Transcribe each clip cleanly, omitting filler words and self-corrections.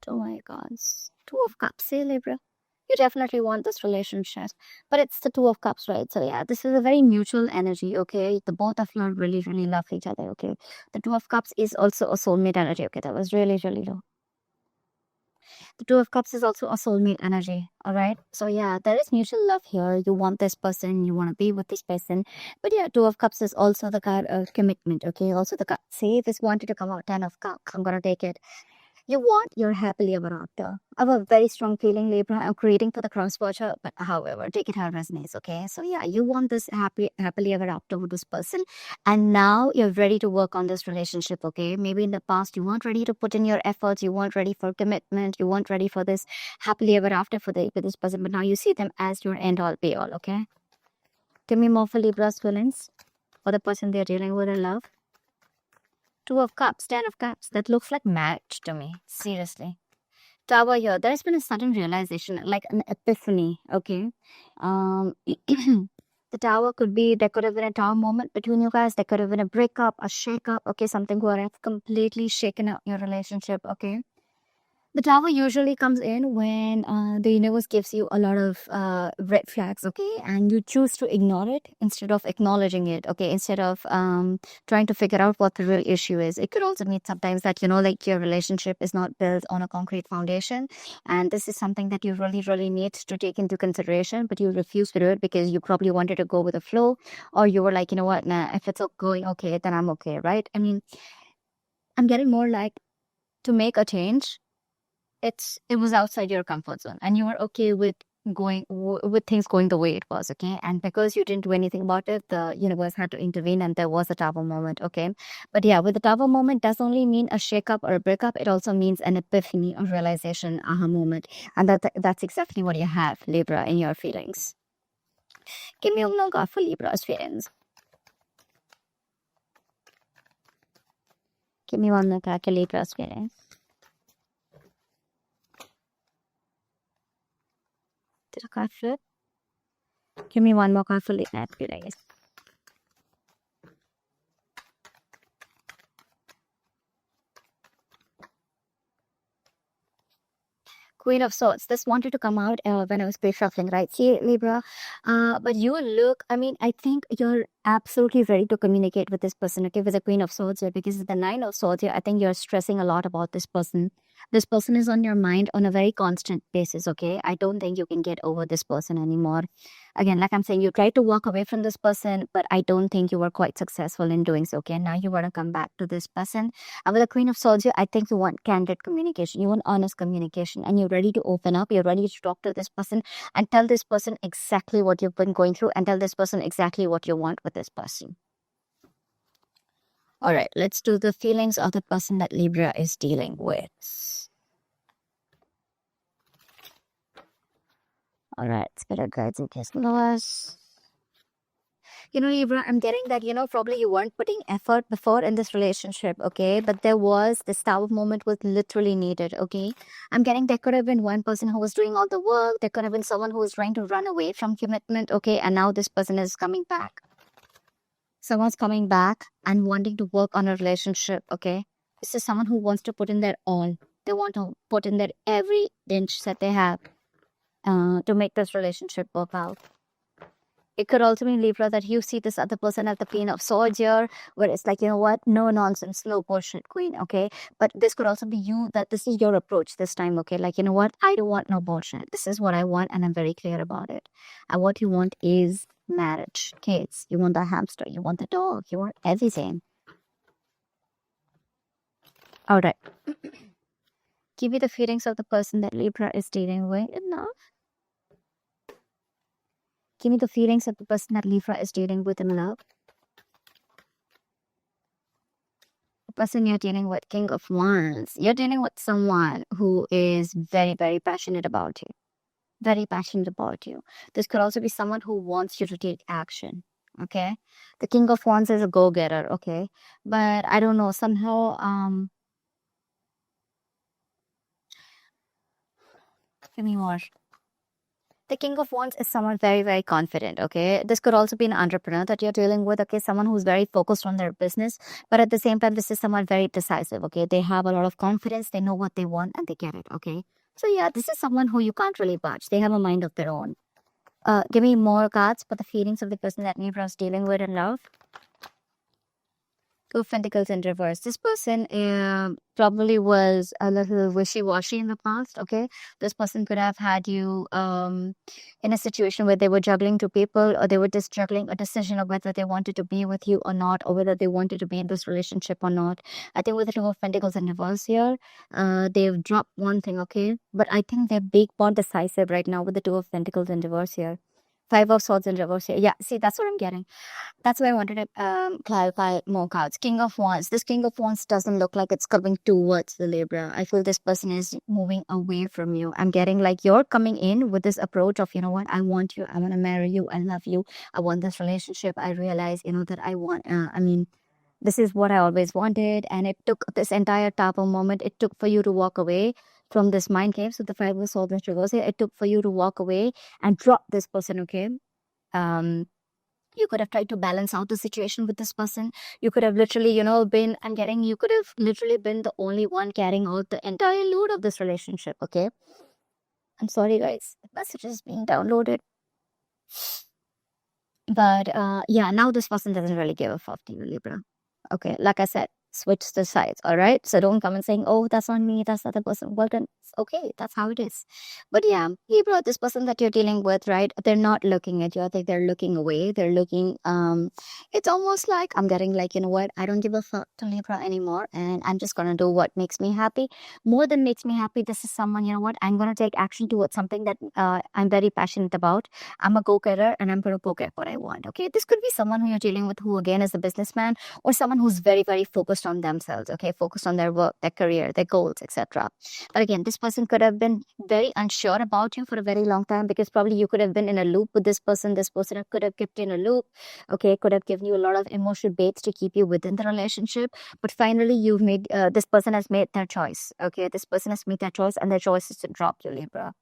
Oh my God. Two of Cups, say Libra. You definitely want this relationship, but it's the Two of Cups, right? So yeah, this is a very mutual energy, okay? The both of you really, really love each other, okay? The Two of Cups is also a soulmate energy, okay? That was really, really low. The Two of Cups is also a soulmate energy, all right? So yeah, there is mutual love here. You want this person, you want to be with this person. But yeah, Two of Cups is also the card of commitment, okay? Also the card, say this wanted to come out, Ten of Cups. I'm gonna take it. You want your happily ever after. I have a very strong feeling, Libra. I'm creating for the cross-watcher, but however, take it how it resonates, okay? So yeah, you want this happily ever after with this person, and now you're ready to work on this relationship, okay? Maybe in the past you weren't ready to put in your efforts, you weren't ready for commitment, you weren't ready for this happily ever after with this person, but now you see them as your end all be all, okay? Give me more for Libra's feelings for the person they're dealing with in love. Two of Cups, Ten of Cups. That looks like marriage to me. Seriously. Tower here. There's been a sudden realization, like an epiphany. Okay. The tower could be, there could have been a tower moment between you guys. There could have been a breakup, a shakeup. Okay. Something where have completely shaken up your relationship. Okay. The tower usually comes in when the universe gives you a lot of red flags, okay? And you choose to ignore it instead of acknowledging it, okay? Instead of trying to figure out what the real issue is. It could also mean sometimes that, like your relationship is not built on a concrete foundation. And this is something that you really, really need to take into consideration, but you refuse to do it because you probably wanted to go with the flow, or you were like, you know what, nah, if it's going okay, then I'm okay, right? I mean, I'm getting more like to make a change, it was outside your comfort zone and you were okay with with things going the way it was, okay? And because you didn't do anything about it, the universe had to intervene and there was a tower moment, okay? But yeah, with the tower moment does only mean a shakeup or a breakup. It also means an epiphany, a realization, aha moment. And that's exactly what you have, Libra, in your feelings. Give me a logo for Libra's feelings. Give me one look at Libra's feelings. Did a card flip? Give me one more card for Libra's feelings. Queen of Swords. This wanted to come out when I was pre-shuffling, right? See, Libra. But you look, I mean, I think you're absolutely ready to communicate with this person, okay, with the Queen of Swords here, because the Nine of Swords here, I think you're stressing a lot about this person. This person is on your mind on a very constant basis, okay? I don't think you can get over this person anymore. Again, like I'm saying, you tried to walk away from this person, but I don't think you were quite successful in doing so, okay? Now you want to come back to this person. And with the Queen of Swords, I think you want candid communication. You want honest communication, and you're ready to open up. You're ready to talk to this person and tell this person exactly what you've been going through and tell this person exactly what you want with this person. All right, let's do the feelings of the person that Libra is dealing with. All right, spirit guides and kiss us. Libra, I'm getting that, probably you weren't putting effort before in this relationship, okay? But there was this tower moment was literally needed, okay? I'm getting there could have been one person who was doing all the work. There could have been someone who was trying to run away from commitment, okay? And now this person is coming back. Someone's coming back and wanting to work on a relationship, okay? This is someone who wants to put in their all. They want to put in their every inch that they have to make this relationship work out. It could also mean, Libra, that you see this other person as the Queen of Swords here, where it's like, you know what, no nonsense, no bullshit queen, okay? But this could also be you, that this is your approach this time, okay? Like, you know what, I don't want no bullshit. This is what I want, and I'm very clear about it. And what you want is marriage, kids. You want the hamster, you want the dog, you want everything. All right. Give me the feelings of the person that Libra is dealing with. Enough. Give me the feelings of the person that Libra is dealing with in love. The person you're dealing with, King of Wands. You're dealing with someone who is very, very passionate about you. Very passionate about you. This could also be someone who wants you to take action. Okay. The King of Wands is a go-getter. Okay. But I don't know, somehow, give me more. The King of Wands is someone very, very confident, okay? This could also be an entrepreneur that you're dealing with, okay? Someone who's very focused on their business, but at the same time, this is someone very decisive, okay? They have a lot of confidence, they know what they want, and they get it, okay? So yeah, this is someone who you can't really budge. They have a mind of their own. Give me more cards for the feelings of the person that Libra is dealing with in love. Two of Pentacles in reverse. This person probably was a little wishy-washy in the past, okay? This person could have had you in a situation where they were juggling two people, or they were just juggling a decision of whether they wanted to be with you or not, or whether they wanted to be in this relationship or not. I think with the Two of Pentacles in reverse here, they've dropped one thing, okay? But I think they're big, more decisive right now with the Two of Pentacles in reverse here. Five of Swords in reverse here. Yeah, see, that's what I'm getting. That's why I wanted to clarify more cards. King of Wands. This King of Wands doesn't look like it's coming towards the Libra. I feel this person is moving away from you. I'm getting like you're coming in with this approach of, you know what, I want you. I want to marry you. I love you. I want this relationship. I realize, that I want, this is what I always wanted. And it took this entire Tapo moment. It took for you to walk away from this mind game. So the Five of Swords and Reverse here. It took for you to walk away and drop this person, okay? You could have tried to balance out the situation with this person. You could have literally, you could have literally been the only one carrying out the entire load of this relationship, okay? I'm sorry, guys. The message is being downloaded. But yeah, now this person doesn't really give a fuck to you, Libra. Okay, like I said, switch the sides, all right? So don't come and saying, oh, that's on me, that's the other person. Well, then it's okay, that's how it is. But yeah, Libra, this person that you're dealing with, right? They're not looking at you. I think they're looking away. They're looking, it's almost like I'm getting like, you know what? I don't give a fuck to Libra anymore. And I'm just gonna do what makes me happy. More than makes me happy, this is someone, you know what? I'm gonna take action towards something that I'm very passionate about. I'm a go-getter and I'm gonna go get what I want. Okay. This could be someone who you're dealing with who again is a businessman, or someone who's very, very focused on themselves, okay, focused on their work, their career, their goals, etc. But again, this person could have been very unsure about you for a very long time, because probably you could have been in a loop with this person. This person could have kept you in a loop, okay, could have given you a lot of emotional baits to keep you within the relationship. But finally, you've made this person has made their choice, okay? This person has made their choice, and their choice is to drop you, Libra,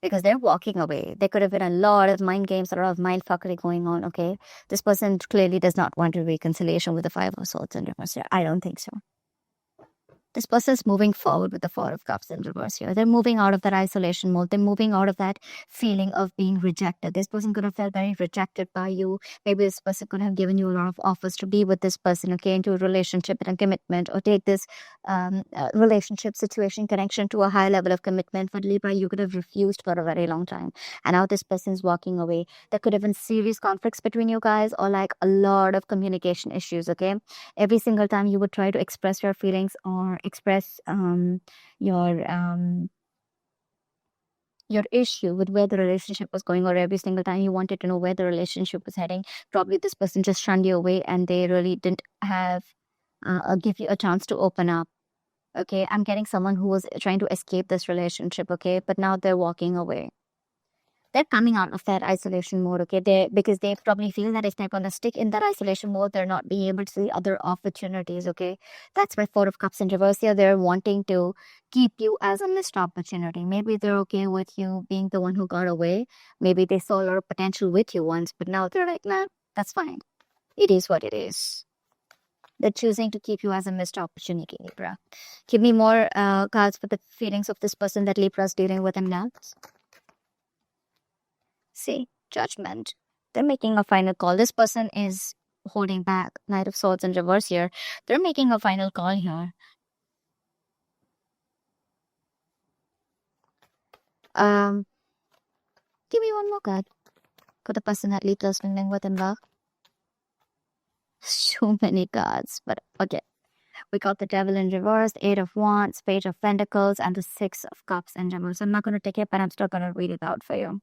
because they're walking away. There could have been a lot of mind games, a lot of mind fuckery going on, okay? This person clearly does not want a reconciliation with the Five of Swords in reverse here. I don't think so. This person is moving forward with the Four of Cups in reverse here. They're moving out of that isolation mode. They're moving out of that feeling of being rejected. This person could have felt very rejected by you. Maybe this person could have given you a lot of offers to be with this person, okay, into a relationship and a commitment, or take this relationship situation connection to a high level of commitment. But Libra, you could have refused for a very long time. And now this person is walking away. There could have been serious conflicts between you guys, or like a lot of communication issues, okay? Every single time you would try to express your feelings or express your issue with where the relationship was going, or every single time you wanted to know where the relationship was heading, probably this person just shunned you away, and they really didn't have give you a chance to open up. Okay, I'm getting someone who was trying to escape this relationship, okay, but now they're walking away. They're coming out of that isolation mode, okay? Because they probably feel that if they're gonna stick in that isolation mode, they're not being able to see other opportunities, okay? That's why Four of Cups in reverse here. They're wanting to keep you as a missed opportunity. Maybe they're okay with you being the one who got away. Maybe they saw a lot of potential with you once, but now they're like, nah, that's fine. It is what it is. They're choosing to keep you as a missed opportunity, Libra. Give me more cards for the feelings of this person that Libra's dealing with in now. See, Judgment. They're making a final call. This person is holding back. Knight of Swords in reverse here. They're making a final call here. Give me one more card for the person that Libra's dealing with in love. So many cards, but okay. We got the Devil in reverse, Eight of Wands, Page of Pentacles, and the Six of Cups in reverse. I'm not going to take it, but I'm still going to read it out for you.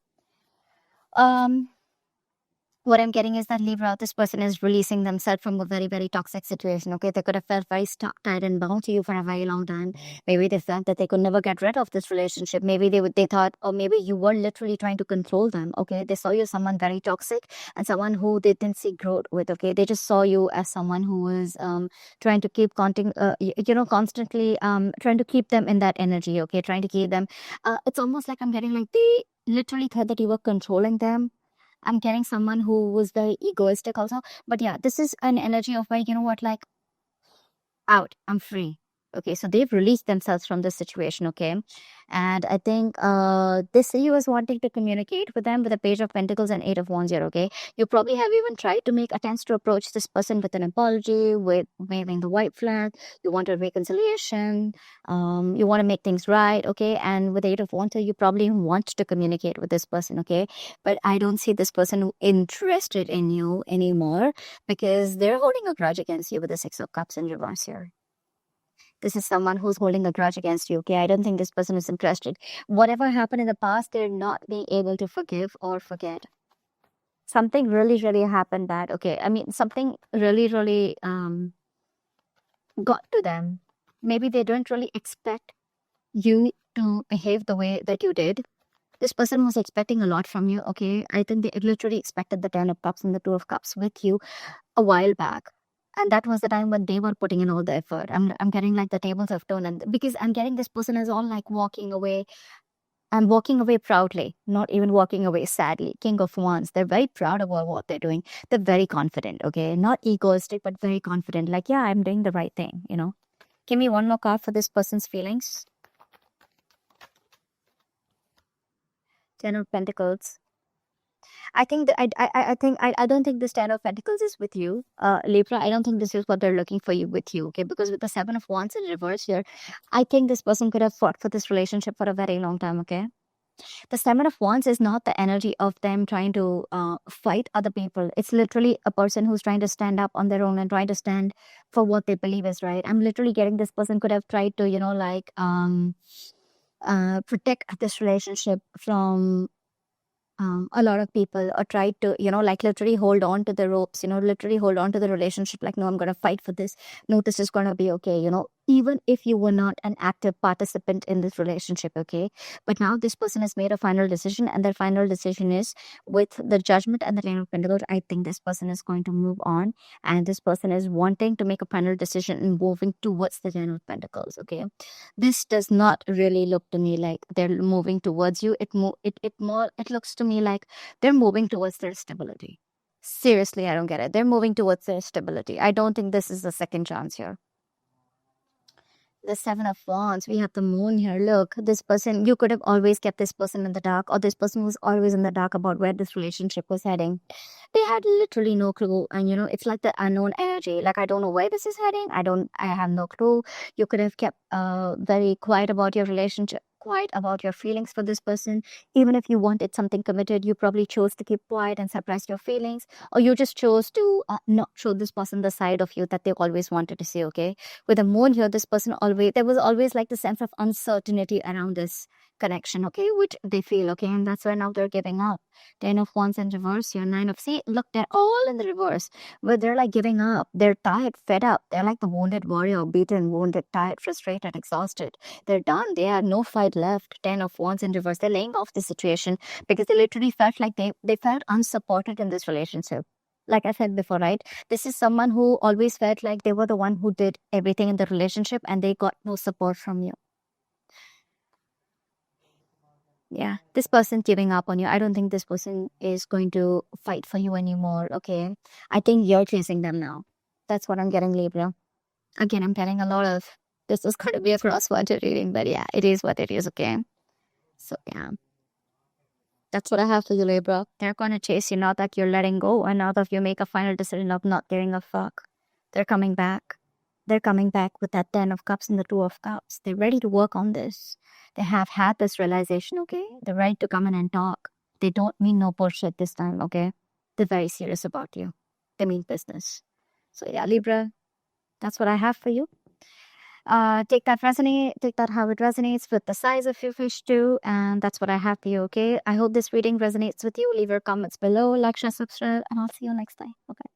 What I'm getting is that Libra, this person is releasing themselves from a very, very toxic situation, okay? They could have felt very stuck, tied, and bound to you for a very long time. Maybe they felt that they could never get rid of this relationship. Maybe they thought, or maybe you were literally trying to control them, okay? They saw you as someone very toxic and someone who they didn't see growth with, okay? They just saw you as someone who was trying to keep constantly trying to keep them in that energy, okay? Trying to keep them. It's almost like I'm getting like literally thought that you were controlling them. I'm getting someone who was very egoistic also. But yeah, this is an energy of where, you know what, like, out, I'm free. Okay, so they've released themselves from this situation. Okay, and I think this you was wanting to communicate with them with a page of pentacles and eight of wands here. Okay, you probably have even tried to make attempts to approach this person with an apology, with waving the white flag. You want a reconciliation. You want to make things right. Okay, and with eight of wands here, you probably want to communicate with this person. Okay, but I don't see this person interested in you anymore, because they're holding a grudge against you with the six of cups in reverse here. This is someone who's holding a grudge against you. Okay, I don't think this person is interested. Whatever happened in the past, they're not being able to forgive or forget. Something really, really happened bad. Okay, I mean, something really, really got to them. Maybe they don't really expect you to behave the way that you did. This person was expecting a lot from you. Okay, I think they literally expected the 10 of cups and the 2 of cups with you a while back, and that was the time when they were putting in all the effort. I'm getting like the tables have turned, and because I'm getting this person is all like walking away. I'm walking away proudly, not even walking away sadly. King of Wands, they're very proud about what they're doing. They're very confident. Okay, not egoistic but very confident, like, yeah, I'm doing the right thing, you know. Give me one more card for this person's feelings. 10 of Pentacles. I think that I don't think this 10 of Pentacles is with you, Libra. I don't think this is what they're looking for you with you. Okay, because with the 7 of Wands in reverse here, I think this person could have fought for this relationship for a very long time. Okay, the 7 of Wands is not the energy of them trying to fight other people. It's literally a person who's trying to stand up on their own and trying to stand for what they believe is right. I'm literally getting this person could have tried to, you know, like protect this relationship from a lot of people, or try to, you know, like literally hold on to the ropes, you know, literally hold on to the relationship, like, no, I'm going to fight for this. No, this is going to be okay, you know, even if you were not an active participant in this relationship. Okay, but now this person has made a final decision, and their final decision is with the Judgment and the Ten of Pentacles. I think this person is going to move on, and this person is wanting to make a final decision and moving towards the Ten of Pentacles. Okay, this does not really look to me like they're moving towards you. It looks to me like they're moving towards their stability. Seriously, I don't get it. They're moving towards their stability. I don't think this is a second chance here. The 7 of Wands, we have the Moon here. Look, this person, you could have always kept this person in the dark, or this person was always in the dark about where this relationship was heading. They had literally no clue. And, you know, it's like the unknown energy. Like, I don't know where this is heading. I have no clue. You could have kept very quiet about your relationship, quiet about your feelings for this person. Even if you wanted something committed, you probably chose to keep quiet and suppress your feelings, or you just chose to not show this person the side of you that they always wanted to see. Okay, with the Moon here, this person always, there was always like the sense of uncertainty around this connection. Okay, which they feel. Okay, and that's why now they're giving up. 10 of Wands in reverse here. 9 of, see, look, they're all in the reverse, where they're like giving up. They're tired, fed up. They're like the wounded warrior, beaten, wounded, tired, frustrated, exhausted. They're done. They have no fight left. 10 of Wands in reverse. They're laying off the situation because they literally felt like they felt unsupported in this relationship. Like I said before, right? This is someone who always felt like they were the one who did everything in the relationship, and they got no support from you. Yeah, this person giving up on you. I don't think this person is going to fight for you anymore. Okay, I think you're chasing them now. That's what I'm getting, Libra. Again, I'm getting a lot of, this is going to be a cross-watcher reading, but yeah, it is what it is. Okay, so yeah, that's what I have for you, Libra. They're going to chase you now that you're letting go, and now that you make a final decision of not giving a fuck. They're coming back. They're coming back with that 10 of cups and the 2 of cups. They're ready to work on this. They have had this realization. Okay, they're ready to come in and talk. They don't mean no bullshit this time. Okay, they're very serious about you. They mean business. So yeah, Libra, that's what I have for you. Take that how it resonates with the size of your fish too, and that's what I have for you. Okay, I hope this reading resonates with you. Leave your comments below, like, share, subscribe, and I'll see you next time. Okay.